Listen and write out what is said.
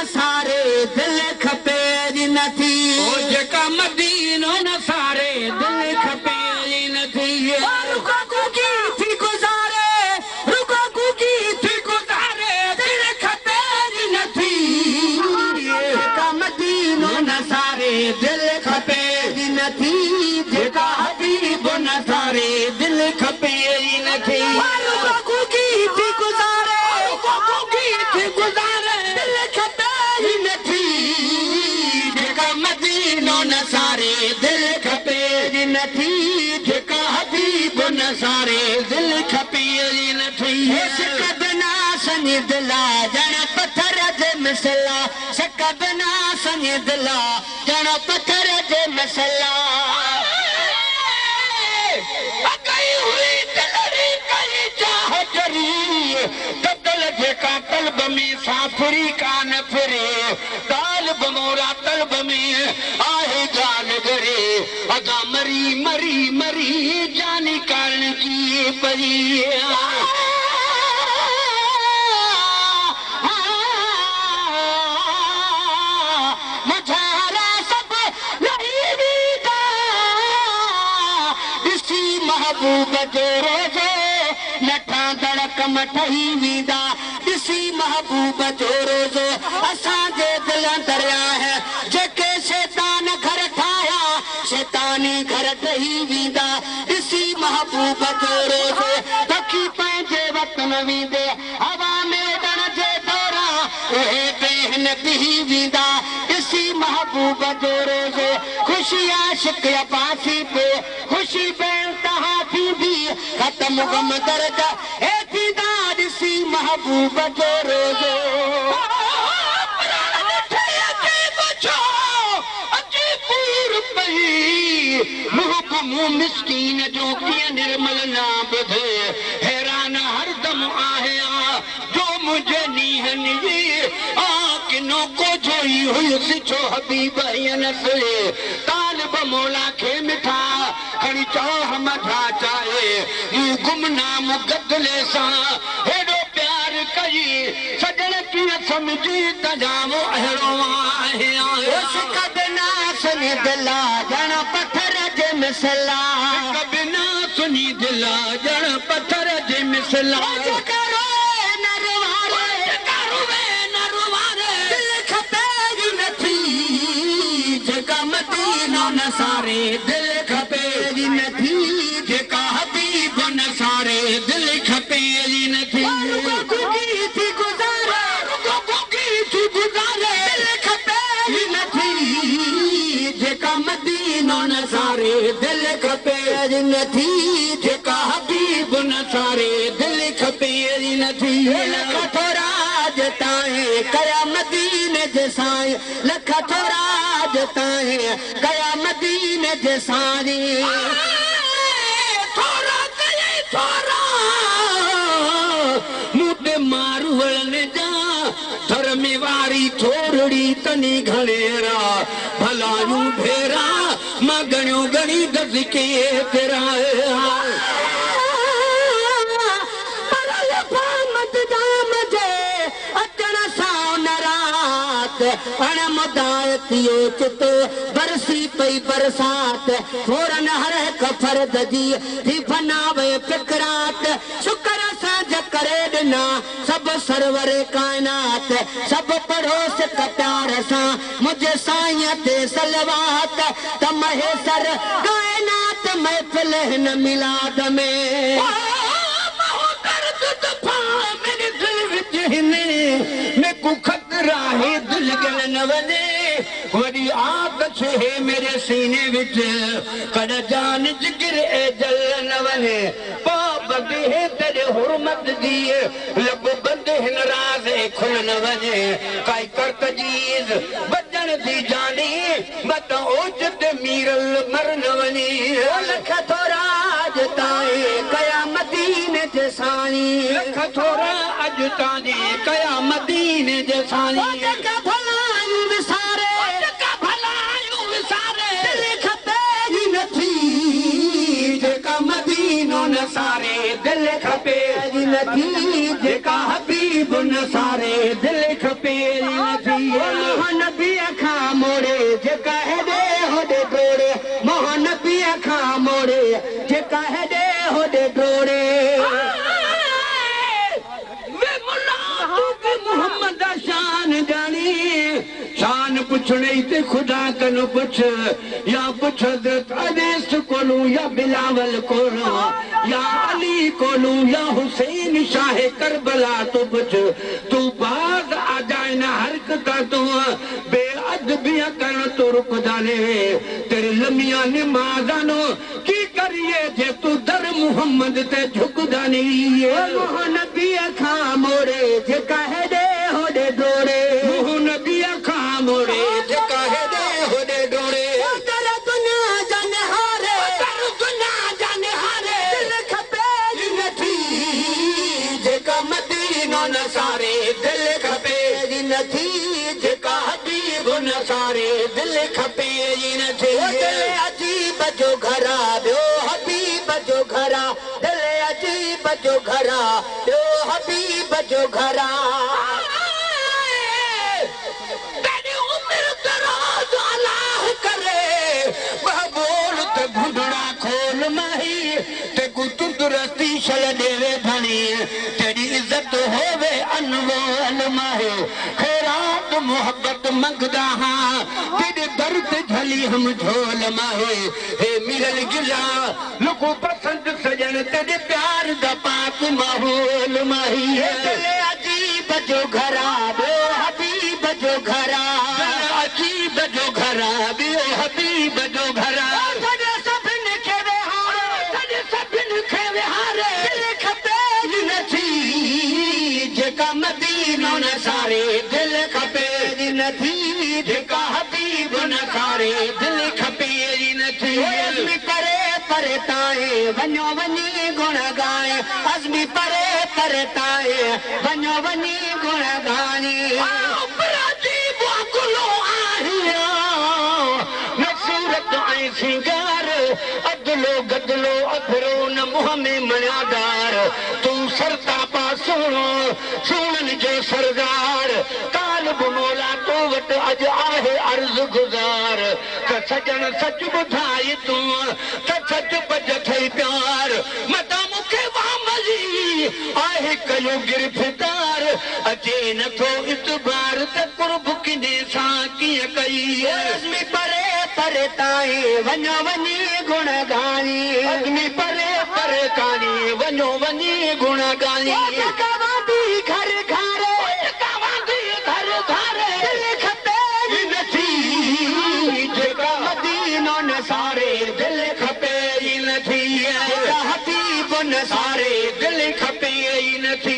सारे दिल खपे नथी जेका मदीनो न सारे दिल खपे नथी रुका कुकी थी गुज़ारे रुका कुकी थी गुज़ारे दिल खपे नथी जेका मदीनो न सारे दिल खपे नथी जेका हबीब न सारे दिल खपे नथी रुका कुकी थी गुज़ारे रुका कुकी थी गुज़ारे दिल खपे नथी जेका मदीनो न सारे दिल खपे नथी जेका हबीब न सारे दिल खपे नथी शक बिना सनी दिला जण पत्थर जे मिसला शक बिना सनी दिला जण पत्थर जे मिसला गई हुई दिलड़ी कई चाह जरी तल जेका तलब में साफरी कान फिरे तालब मोरा तलब में आहे जान गरे अगा मरी मरी मरी जानी कारण की परी मुझारा सब नहीं बीता इसी महबूब जो रोज़ो नठा दड़क मठही वींदा इसी महबूब जो रोज़ो असांजे दिल दरिया है जेके शैतान घर ठाया शैतानी घर ठही वींदा इसी महबूब जो रोज़ो तकी पंहिंजे वतन वींदे हवा में डण जे दौरां उहे बेहन बिही वींदा इसी महबूब जो रोज़ो खुशी आशिक अब्बासी पे खुशी बेइंतहा थींदी ख़त्म गम दर्द हे थींदा इसी महबूब जो रोज़ो मिस्कीन जो कीअं निर्मल ना ॿुधे हैरान हरदम आहियां जो मुंहिंजे नीहनि जी किनो को जोई हुयुसि छो हबीब नसले तालिब मौला खे मिठा खणी चओ मथा चाहे यूं गुमनाम गदले सां हेॾो प्यार कई सजण कीअं सम्झी तजामो अहिड़ो आहे बिना सुनी दिला ॼण पत्थर जे मिसला बिना सुनी दिला ॼण पत्थर जे मिसला जेका मदीनो न सारे दिल खपे नथी जेका हबीब न सारे दिल खपे नथी थी गुज़ारे थी गुज़ारे दिल खपे नथी जेका मदीनो न सारे दिल खपे नथी जेका हबीब न सारे दिल खपे नथी लख थोरा जताए कया मदीने जे साईं लख थोरा जताए कया मदीने जे साईं थोरा कये थोरा मुटे मारू वळने जा धर्मी वारी थोरड़ी तनी घणेरा भलायूं भेरा मां गणियो गणी दस के तेरा अण मुदायतियो चित बरसी पई बरसात फौरन हर हिक फर्द जी थी फनावे फिकरात शुक्र सां करे ॾिना सभु सरवरे काइनात सभु पढ़ोस प्यार सां मुंहिंजे साईं ते सलवात त महेसर काइनात महफ़िल हिन मिलाद में राहे दिल गल न वने वरी आदत है मेरे सीने विच कद जान जिगर ए जल न वने पाप दे तेरे हुरमत दी लब बंद है नाराज खुल न वने काई करत जीज बजन दी जानी मत ओजत मीरल मर न वने लख थोरा अजताए कया मदीने जे साईं लख थोरा अजताए कया मदीने जे साईं भलायूं विसारे दिल खपे नथी जेका मदीनो न सारे दिल खपे नथी जेका हबीब हबीब न सारे दिल खपे नबी खां मोड़े जेका हेॾे होॾे डोड़े नबी खां मोड़े जेका हेॾे होॾे डोड़े मोहम्मद शान जानी शान पुछणे ते खुदा कनो पुछ या पुछ अनस कोलू या बिलावल कोलू या अली कोलू या हुसैन शाह करबला तो पुछ तू बाज आ जाए ना हरकत तू बेअदबी करण तो रुक जाने तेरे लमिया नमाज़ानो की करिए जे तू दर मोहम्मद ते झुक जानी नबी खां मोड़े जेका हेॾे होॾे डोड़े नबी खां मोड़े जेका हेॾे होॾे डोड़े दर दुनिया जाने हारे दर दुनिया जाने हारे दिल खपे नथी जेका मदीनो न सारे दिल खपे नथी जेका हबीब न सारे दिल खपे नथी दिल अजीब जो घरा ॿियो हबीब जो घरा दिल अजीब जो घरा ॿियो हबीब जो घरा खोल माही ते को तंदुरुस्ती शल देवे धनी तेरी इज्जत होवे अनमोल माहे खैरात मोहब्बत मंगदा हां तेरे दर ते झली हम झोल माहे हे मिलल गिला लोगों पसंद सजन तेरे प्यार दा पाक माहौल माही दिल अजीब जो घरा बे हबीब जो घरा अजीब जो घरा बे हबीब जो घरा मदीनो न सारे दिल खपे नथी जेका हबीब न सारे दिल खपे नथी अज़मी परे परे ताए वञो वञी गुण गाए अज़मी परे परे ताए वञो वञी गुण गाए सूरत ऐं सिंगार अदलो गदलो अधरो न मुंह में मणियादार तूं सरता पासों सोनन जो सरदार कालब मौला तो वट अज आहे अर्ज़ गुज़ार त सजन सच ॿुधाए तूं त सच बज थई प्यार मता मूंखे वामली आहे कयो गिरफ़्तार अचे नथो इतबार त कुर्ब किने सां कीअं कई अज़मी परे परे ताई वञो वञी गुण गानी अज़मी परे परे ताई वञो वञी गुण गानी घर घर घर घर दिल खपे नथी जेका मदीनो न सारे दिल खपे नथी हबीब न सारे दिल खपे नथी